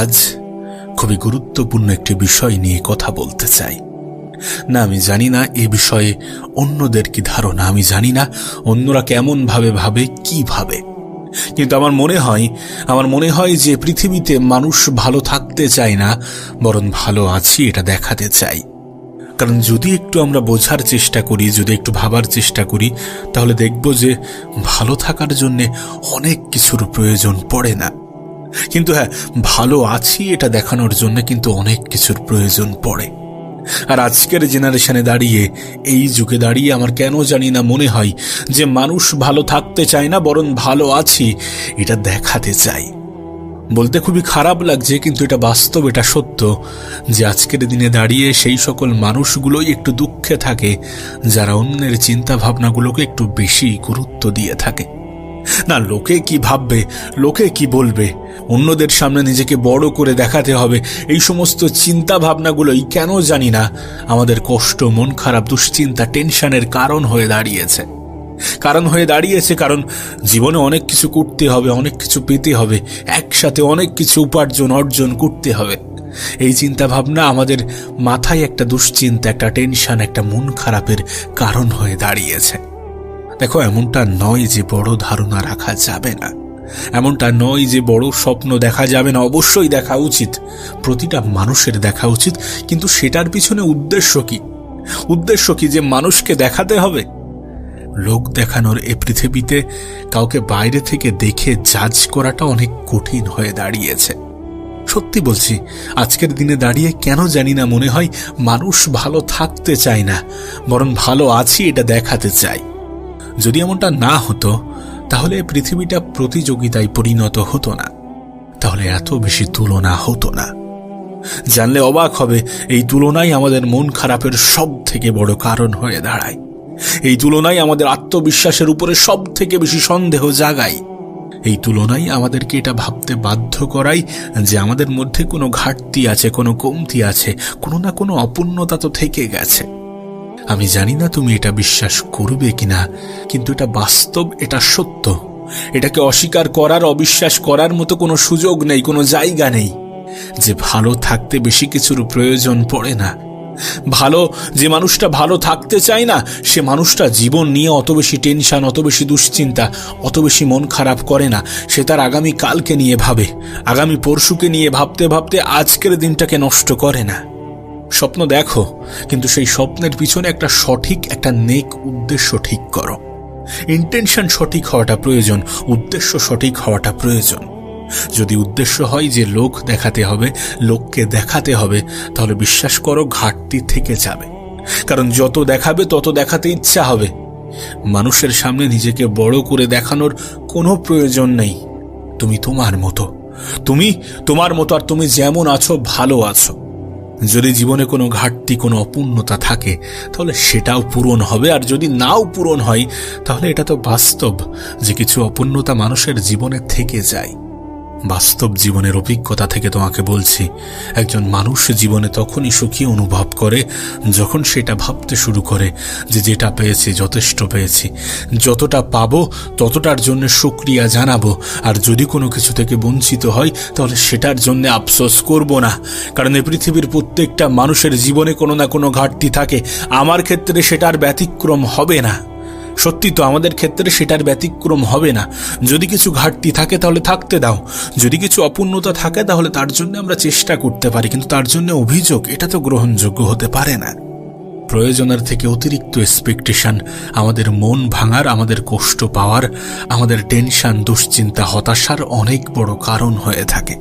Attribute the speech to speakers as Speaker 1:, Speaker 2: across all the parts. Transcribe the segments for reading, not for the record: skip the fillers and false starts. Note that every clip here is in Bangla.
Speaker 1: আজ খুবই গুরুত্বপূর্ণ একটি বিষয় নিয়ে কথা বলতে চাই। না, আমি জানি না এ বিষয়ে অন্যদের কি ধারণা, আমি জানি না অন্যরা কেমন ভাবে কি ভাবে, কিন্তু আমার মনে হয় যে পৃথিবীতে মানুষ ভালো থাকতে চায় না, বরং ভালো আছি এটা দেখাতে চাই। কারণ যদি একটু আমরা বোঝার চেষ্টা করি, যদি একটু ভাবার চেষ্টা করি, তাহলে দেখব যে ভালো থাকার জন্য অনেক কিছুর প্রয়োজন পড়ে না, কিন্তু হ্যাঁ, ভালো আছি এটা দেখানোর জন্য কিন্তু অনেক কিছুর প্রয়োজন পড়ে। আর আজকের জেনারেশনে দাঁড়িয়ে, এই যুগে দাঁড়িয়ে আমার কেন জানি না মনে হয় যে মানুষ ভালো থাকতে চায় না, বরং ভালো আছি এটা দেখাতে চাই। বলতে খুবই খারাপ লাগছে, কিন্তু এটা বাস্তব, এটা সত্য যে আজকের দিনে দাঁড়িয়ে সেই সকল মানুষগুলোই একটু দুঃখে থাকে যারা অন্যের চিন্তা ভাবনাগুলোকে একটু বেশি গুরুত্ব দিয়ে থাকে। না, লোকে কি ভাববে, লোকে কি বলবে, অন্যদের সামনে নিজেকে বড় করে দেখাতে হবে, এই সমস্ত চিন্তা ভাবনাগুলোই কেন জানি না আমাদের কষ্ট, মন খারাপ, দুশ্চিন্তা, টেনশনের কারণ হয়ে দাঁড়িয়েছে। কারণ জীবনে অনেক কিছু করতে হবে, অনেক কিছু পেতে হবে, একসাথে অনেক কিছু অর্জন করতে হবে। এই চিন্তা ভাবনা আমাদের মাথায় একটা দুশ্চিন্তা, একটা টেনশন, একটা মন খারাপের কারণ হয়ে দাঁড়িয়েছে। দেখো, এমনটা নয় যে বড় ধারণা রাখা যাবে না, এমনটা নয় যে বড় স্বপ্ন দেখা যাবে না, অবশ্যই দেখা উচিত, প্রতিটা মানুষের দেখা উচিত, কিন্তু সেটার পিছনে উদ্দেশ্য কি যে মানুষকে দেখাতে হবে? লোক দেখানোর এ পৃথিবীতে কাউকে বাইরে থেকে দেখে জাজ করাটা অনেক কঠিন হয়ে দাঁড়িয়েছে। সত্যি বলছি, আজকের দিনে দাঁড়িয়ে কেন জানি না মনে হয় মানুষ ভালো থাকতে চায় না, বরং ভালো আছি এটা দেখাতে চায়। যদি এমনটা না হতো তাহলে পৃথিবীটা প্রতিযোগিতায় পরিণত হতো না, তাহলে এত বেশি তুলনা হতো না। জানলে অবাক হবে, এই তুলনাই আমাদের মন খারাপের সব থেকে বড় কারণ হয়ে দাঁড়ায়। এই তুলনাই আমাদের আত্মবিশ্বাসের উপরে সব থেকে বেশি সন্দেহ জাগায়। এই তুলনাই আমাদেরকে এটা ভাবতে বাধ্য করায় যে আমাদের মধ্যে কোনো ঘাটতি আছে, কোনো কমতি আছে, কোনো না কোনো অপূর্ণতা তো থেকে গেছে। আমি জানি না তুমি এটা বিশ্বাস করবে কিনা, কিন্তু এটা বাস্তব, এটা সত্য। এটাকে অস্বীকার করার, অবিশ্বাস করার মতো কোনো সুযোগ নেই, কোনো জায়গা নেই। যে ভালো থাকতে বেশি কিছুর প্রয়োজন পড়ে না, যে মানুষটা ভালো থাকতে চায় না, সে মানুষটা জীবন নিয়ে অত বেশি টেনশন, অত বেশি দুশ্চিন্তা, অত বেশি মন খারাপ করে না। সে তার আগামী কালকে নিয়ে ভাবে, আগামী পরশুকে নিয়ে ভাবতে আজকের দিনটাকে নষ্ট করে না। স্বপ্ন দেখো, কিন্তু সেই স্বপ্নের পিছনে একটা নেক উদ্দেশ্য ঠিক করো। ইন্টেনশন সঠিক হওয়াটা প্রয়োজন, উদ্দেশ্য সঠিক হওয়াটা প্রয়োজন। যদি উদ্দেশ্য হয় যে লোক দেখাতে হবে, লোককে দেখাতে হবে, তাহলে বিশ্বাস করো ঘাটতি থেকে যাবে। কারণ যত দেখাবে তত দেখাতে ইচ্ছা হবে। মানুষের সামনে নিজেকে বড় করে দেখানোর কোনো প্রয়োজন নেই। তুমি তোমার মতো, আর তুমি যেমন আছো ভালো আছো। যদি জীবনে কোনো ঘাটতি, কোনো অপূর্ণতা থাকে, তাহলে সেটাও পূরণ হবে। আর যদি নাও পূরণ হয়, তাহলে এটা তো বাস্তব যে কিছু অপূর্ণতা মানুষের জীবনে থেকে যায়। বাস্তব জীবনের অভিজ্ঞতা থেকে তোমাকে বলছি, একজন মানুষ জীবনে তখনই সুখী অনুভব করে যখন সেটা ভাবতে শুরু করে যে যেটা পেয়েছি যথেষ্ট পেয়েছি, যতটা পাবো ততটার জন্য শুকরিয়া জানাবো। আর যদি কোনো কিছু থেকে বঞ্চিত হয়, তাহলে সেটার জন্য আফসোস করব না। কারণ এই পৃথিবীর প্রত্যেকটা মানুষের জীবনে কোনো না কোনো ঘাটতি থাকে। আমার ক্ষেত্রে সেটার ব্যতিক্রম হবে না। সত্যি তো, আমাদের ক্ষেত্রে সেটার ব্যতিক্রম হবে না। যদি কিছু ঘাটতি থাকে তাহলে থাকতে দাও, যদি কিছু অপূর্ণতা থাকে তাহলে তার জন্য আমরা চেষ্টা করতে পারি, কিন্তু তার জন্য অভিযোগ, এটা তো গ্রহণযোগ্য হতে পারে না। প্রয়োজনের থেকে অতিরিক্ত এক্সপেকটেশন আমাদের মন ভাঙার, আমাদের কষ্ট পাওয়ার, আমাদের টেনশন, দুশ্চিন্তা, হতাশার অনেক বড় কারণ হয়ে থাকে।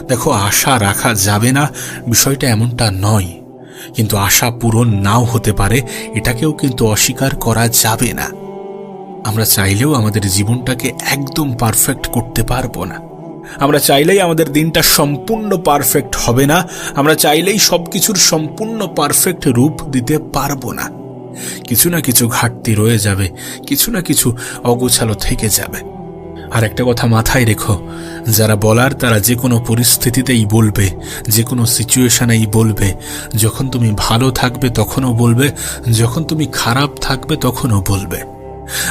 Speaker 1: দেখো, আশা রাখা যাবে না বিষয়টা এমনটা নয়, কিন্তু আশা পূরণ নাও হতে পারে, এটাকেও কিন্তু অস্বীকার করা যাবে না। আমরা চাইলেও আমাদের জীবনটাকে একদম পারফেক্ট করতে পারবো না। আমরা চাইলেই আমাদের দিনটা সম্পূর্ণ পারফেক্ট হবে না। আমরা চাইলেই সবকিছুর সম্পূর্ণ পারফেক্ট রূপ দিতে পারবো না। কিছু না কিছু ঘাটতি রয়ে যাবে, কিছু না কিছু অগোছালো থেকে যাবে। আর একটা কথা মাথায় রেখো, যারা বলার তারা যে কোনো পরিস্থিতিতেই বলবে, যে কোনো সিচুয়েশনেই বলবে। যখন তুমি ভালো থাকবে তখনও বলবে, যখন তুমি খারাপ থাকবে তখনও বলবে।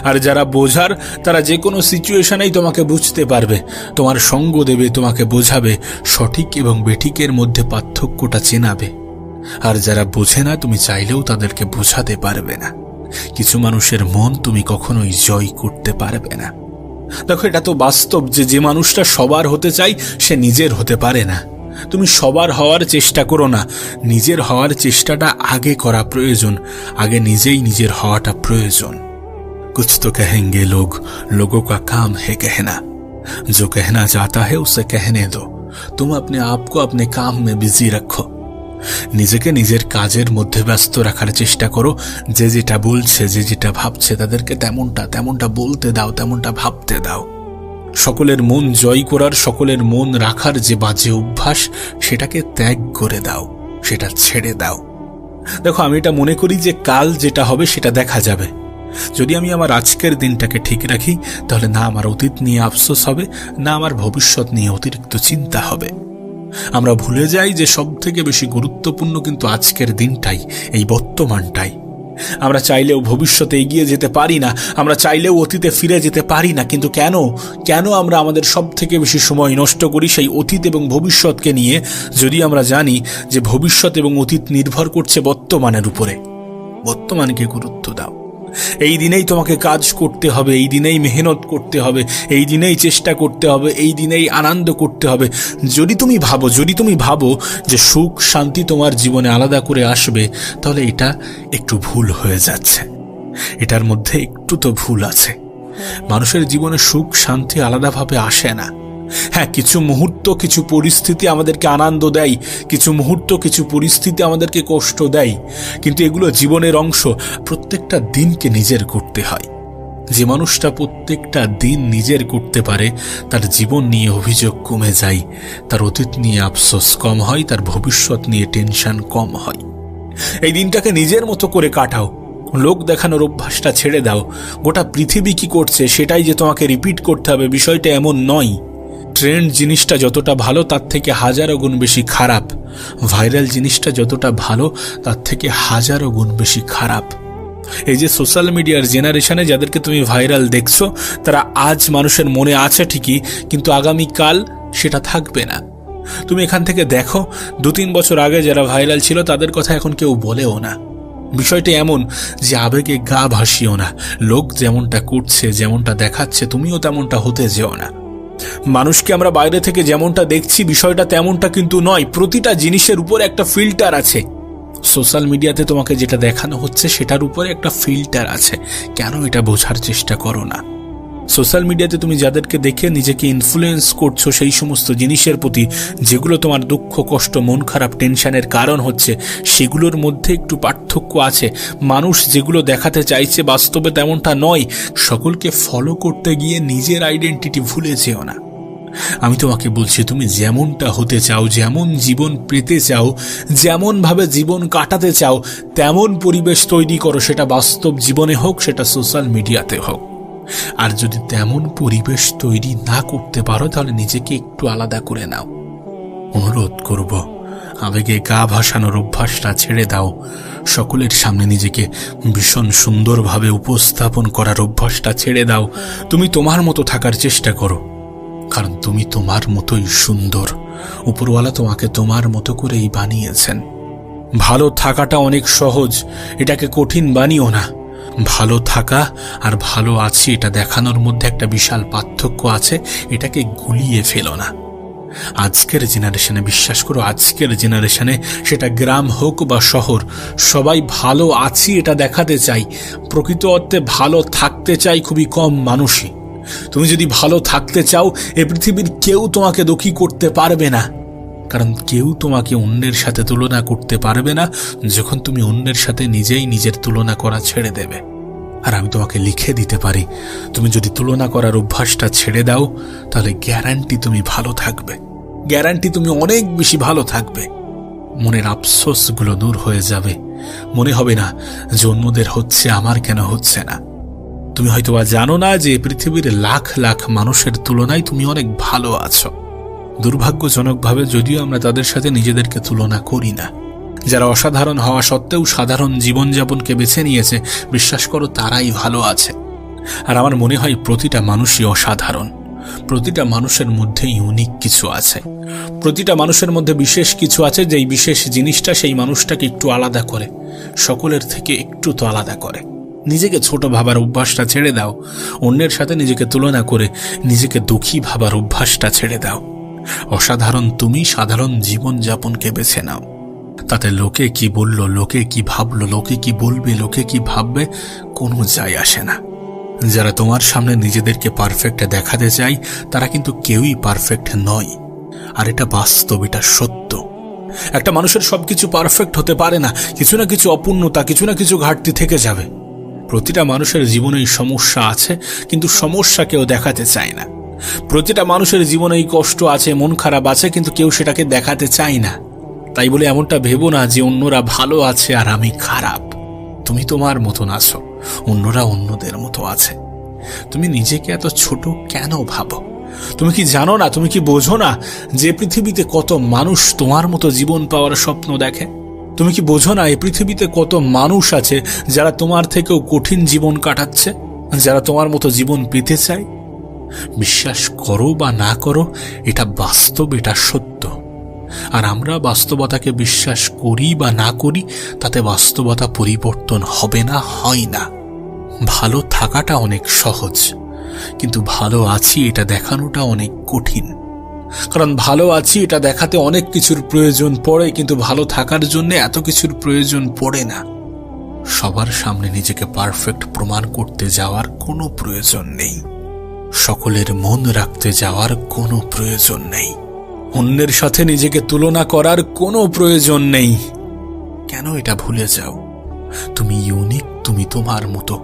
Speaker 1: আর যারা বোঝার তারা যে কোনো সিচুয়েশনেই তোমাকে বুঝতে পারবে, তোমার সঙ্গ দেবে, তোমাকে বোঝাবে, সঠিক এবং বেঠিকের মধ্যে পার্থক্যটা চেনাবে। আর যারা বোঝে না তুমি চাইলেও তাদেরকে বোঝাতে পারবে না। কিছু মানুষের মন তুমি কখনোই জয় করতে পারবে না। দেখো, এটা তো বাস্তব যে মানুষটা সবার হতে চায় সে নিজের হতে পারে না। তুমি সবার হওয়ার চেষ্টা করো না, নিজের হওয়ার চেষ্টাটা আগে করা প্রয়োজন। আগে নিজেই নিজের হওয়াটা প্রয়োজন। कुछ तो कहेंगे लोग, लोगों का काम है कहना, जो कहना चाहता है उसे कहने दो। तुम अपने आप को अपने काम में बिजी रखो। নিজেকে নিজের কাজের মধ্যে ব্যস্ত রাখার চেষ্টা করো। যে যেটা বলছে, যে যেটা ভাবছে তাদেরকে তেমনটা বলতে দাও, তেমনটা ভাবতে দাও। সকলের মন জয় করার, সকলের মন রাখার যে বাজে অভ্যাস সেটাকে ত্যাগ করে দাও, সেটা ছেড়ে দাও। দেখো, আমি এটা মনে করি যে কাল যেটা হবে সেটা দেখা যাবে। যদি আমি আমার আজকের দিনটাকে ঠিক রাখি তাহলে না আমার অতীত নিয়ে আফসোস হবে, না আমার ভবিষ্যৎ নিয়ে অতিরিক্ত চিন্তা হবে। আমরা ভুলে যাই যে সব থেকে বেশি গুরুত্বপূর্ণ কিন্তু আজকের দিনটাই, এই বর্তমানটাই। আমরা চাইলেও ভবিষ্যতে এগিয়ে যেতে পারি না, আমরা চাইলেও অতীতে ফিরে যেতে পারি না। কিন্তু কেন আমরা আমাদের সব থেকে বেশি সময় নষ্ট করি সেই অতীত এবং ভবিষ্যৎকে নিয়ে, যদি আমরা জানি যে ভবিষ্যৎ এবং অতীত নির্ভর করছে বর্তমানের উপরে। বর্তমানকে গুরুত্ব দাও। এই দিনেই তোমাকে কাজ করতে হবে, এই দিনেই মেহনত করতে হবে, এই দিনেই চেষ্টা করতে হবে, এই দিনেই আনন্দ করতে হবে। যদি তুমি ভাবো যে সুখ শান্তি তোমার জীবনে আলাদা করে আসবে, তাহলে এটা একটু ভুল হয়ে যাচ্ছে। এটার মধ্যে একটু তো ভুল আছে। মানুষের জীবনে সুখ শান্তি আলাদাভাবে আসে না। হ্যাঁ, কিছু মুহূর্ত, কিছু পরিস্থিতি আমাদেরকে আনন্দ দেয়, কিছু মুহূর্ত, কিছু পরিস্থিতি আমাদেরকে কষ্ট দেয়, কিন্তু এগুলো জীবনের অংশ। প্রত্যেকটা দিনকে নিজের করতে হয়। যে মানুষটা প্রত্যেকটা দিন নিজের করতে পারে তার জীবন নিয়ে অভিযোগ কমে যায়, তার অতীত নিয়ে আফসোস কম হয়, তার ভবিষ্যৎ নিয়ে টেনশন কম হয়। এই দিনটাকে নিজের মতো করে কাটাও। লোক দেখানোর অভ্যাসটা ছেড়ে দাও। গোটা পৃথিবী কি করছে সেটাই যে তোমাকে রিপিট করতে হবে, বিষয়টা এমন নয়। ট্রেন্ড জিনিসটা যতটা ভালো তার থেকে হাজারো গুণ বেশি খারাপ। ভাইরাল জিনিসটা যতটা ভালো তার থেকে হাজারো গুণ বেশি খারাপ। এই যে সোশ্যাল মিডিয়ার জেনারেশনে যাদেরকে তুমি ভাইরাল দেখছো, তারা আজ মানুষের মনে আছে ঠিকই, কিন্তু আগামীকাল সেটা থাকবে না। তুমি এখান থেকে দেখো, 2-3 বছর আগে যারা ভাইরাল ছিল তাদের কথা এখন কেউ বলেও না। বিষয়টা এমন যে আবেগে গা ভাসিও না। লোক যেমনটা করছে, যেমনটা দেখাচ্ছে, তুমিও তেমনটা হতে যেও না। মানুষকে আমরা বাইরে থেকে যেমনটা দেখছি বিষয়টা তেমনটা কিন্তু নয়। প্রতিটা জিনিসের উপরে একটা ফিল্টার আছে। সোশ্যাল মিডিয়াতে তোমাকে যেটা দেখানো হচ্ছে সেটার উপরে একটা ফিল্টার আছে। কেন এটা বোঝার চেষ্টা করো না? সোশ্যাল মিডিয়াতে তুমি যাদেরকে দেখে নিজেকে ইনফ্লুয়েন্স করছো সেই সমস্ত জিনিসের প্রতি, যেগুলো তোমার দুঃখ কষ্ট মন খারাপ টেনশনের কারণ হচ্ছে, সেগুলোর মধ্যে একটু পার্থক্য আছে। মানুষ যেগুলো দেখাতে চাইছে বাস্তবে তেমনটা নয়। সকলকে ফলো করতে গিয়ে নিজের আইডেন্টিটি ভুলে যেও না। আমি তোমাকে বলছি, তুমি যেমনটা হতে চাও, যেমন জীবন পেতে চাও, যেমনভাবে জীবন কাটাতে চাও, তেমন পরিবেশ তৈরি করো। সেটা বাস্তব জীবনে হোক, সেটা সোশ্যাল মিডিয়াতে হোক। আর যদি তেমন পরিবেশ তৈরি না করতে পারো তাহলে নিজেকে একটু আলাদা করে নাও। অনুরোধ করব, আবেগে গা ভাসানোর অভ্যাসটা ছেড়ে দাও। সকলের সামনে নিজেকে ভীষণ সুন্দরভাবে উপস্থাপন করার অভ্যাসটা ছেড়ে দাও। তুমি তোমার মতো থাকার চেষ্টা করো, কারণ তুমি তোমার মতোই সুন্দর। উপরওয়ালা তোমাকে তোমার মতো করেই বানিয়েছেন। ভালো থাকাটা অনেক সহজ, এটাকে কঠিন বানিও না। ভালো থাকা আর ভালো আছি এটা দেখানোর মধ্যে একটা বিশাল পার্থক্য আছে। এটাকে গুলিয়ে ফেলো না। আজকের জেনারেশনে, বিশ্বাস করো, আজকের জেনারেশনে, সেটা গ্রাম হোক বা শহর, সবাই ভালো আছি এটা দেখাতে চাই। প্রকৃত অর্থে ভালো থাকতে চাই খুবই কম মানুষই। তুমি যদি ভালো থাকতে চাও, এ পৃথিবীর কেউ তোমাকে দুঃখী করতে পারবে না। কারণ কেউ তোমাকে অন্যের সাথে তুলনা করতে পারবে না যখন তুমি অন্যের সাথে নিজেই নিজের তুলনা করা ছেড়ে দেবে। আর আমি তোমাকে লিখে দিতে পারি, তুমি যদি তুলনা করার অভ্যাসটা ছেড়ে দাও তাহলে গ্যারান্টি তুমি ভালো থাকবে, গ্যারান্টি তুমি অনেক বেশি ভালো থাকবে। মনের আফসোসগুলো দূর হয়ে যাবে। মনে হবে না যে অন্যদের হচ্ছে, আমার কেন হচ্ছে না। তুমি হয়তো জানো না যে পৃথিবীর লাখ লাখ মানুষের তুলনায় তুমি অনেক ভালো আছো। দুর্ভাগ্যজনকভাবে যদিও আমরা তাদের সাথে নিজেদেরকে তুলনা করি না। যারা অসাধারণ হওয়া সত্ত্বেও সাধারণ জীবনযাপনকে বেছে নিয়েছে, বিশ্বাস করো তারাই ভালো আছে। আর আমার মনে হয় প্রতিটা মানুষই অসাধারণ। প্রতিটা মানুষের মধ্যে ইউনিক কিছু আছে, প্রতিটা মানুষের মধ্যে বিশেষ কিছু আছে, যেই বিশেষ জিনিসটা সেই মানুষটাকে একটু আলাদা করে, সকলের থেকে একটু তো আলাদা করে। নিজেকে ছোট ভাবার অভ্যাসটা ছেড়ে দাও, অন্যের সাথে নিজেকে তুলনা করে নিজেকে দুঃখী ভাবার অভ্যাসটা ছেড়ে দাও। অসাধারণ তুমি সাধারণ জীবন যাপনকে বেছে নাও। তাতে লোকে কি বলল, লোকে কি ভাবলো, লোকে কি বলবে, লোকে কি ভাববে, কোনো যায় আসে না। যারা তোমার সামনে নিজেদেরকে পারফেক্ট দেখাতে চায় তারা কিন্তু কেউই পারফেক্ট নয়। আর এটা বাস্তব, এটা সত্য। একটা মানুষের সবকিছু পারফেক্ট হতে পারে না, কিছু না কিছু অপূর্ণতা, কিছু না কিছু ঘাটতি থেকে যাবে। প্রতিটা মানুষের জীবনেই সমস্যা আছে, কিন্তু সমস্যা কেউ দেখাতে চায় না। প্রতিটা মানুষের জীবনেই কষ্ট আছে, মন খারাপ আছে, কিন্তু কেউ সেটাকে দেখাতে চায় না। তাই বলে এমনটা ভেবো না যে অন্যরা ভালো আছে আর আমি খারাপ। তুমি তোমার মতন আছো, অন্যরা অন্যদের মতো আছে। তুমি নিজেকে এত ছোট কেন ভাবো? তুমি কি জানো না, তুমি কি বোঝো না যে পৃথিবীতে কত মানুষ তোমার মতো জীবন পাওয়ার স্বপ্ন দেখে? তুমি কি বোঝো না এই পৃথিবীতে কত মানুষ আছে যারা তোমার থেকেও কঠিন জীবন কাটাচ্ছে, যারা তোমার মতো জীবন পেতে চায়? বিশ্বাস করো বা না করো, এটা বাস্তব, এটা সত্য। আর আমরা বাস্তবতাকে বিশ্বাস করি বা না করি, তাতে বাস্তবতা পরিবর্তন হবে না, হয় না। ভালো থাকাটা অনেক সহজ, কিন্তু ভালো আছি এটা দেখানোটা অনেক কঠিন। কারণ ভালো আছি এটা দেখাতে অনেক কিছুর প্রয়োজন পড়ে, কিন্তু ভালো থাকার জন্য এত কিছুর প্রয়োজন পড়ে না। সবার সামনে নিজেকে পারফেক্ট প্রমাণ করতে যাওয়ার কোনো প্রয়োজন নেই, সকলের মন রাখতে যাওয়ার কোনো প্রয়োজন নেই, অন্যের সাথে নিজেকে তুলনা করার কোনো প্রয়োজন নেই। কেন এটা ভুলে যাও? তুমি ইউনিক, তুমি তোমার মতো।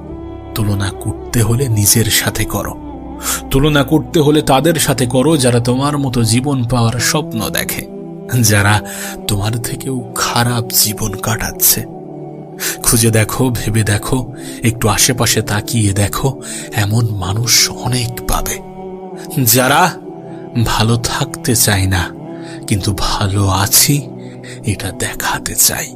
Speaker 1: তুলনা করতে হলে নিজের সাথে করো, তুলনা করতে হলে তাদের সাথে করো যারা তোমার মতো জীবন পাওয়ার স্বপ্ন দেখে, যারা তোমার থেকেও খারাপ জীবন কাটাচ্ছে। খুঁজে দেখো, ভেবে দেখো, একটু আশেপাশে তাকিয়ে দেখো, এমন মানুষ অনেক পাবে যারা ভালো থাকতে চায় না, কিন্তু ভালো আছি এটা দেখাতে চাই।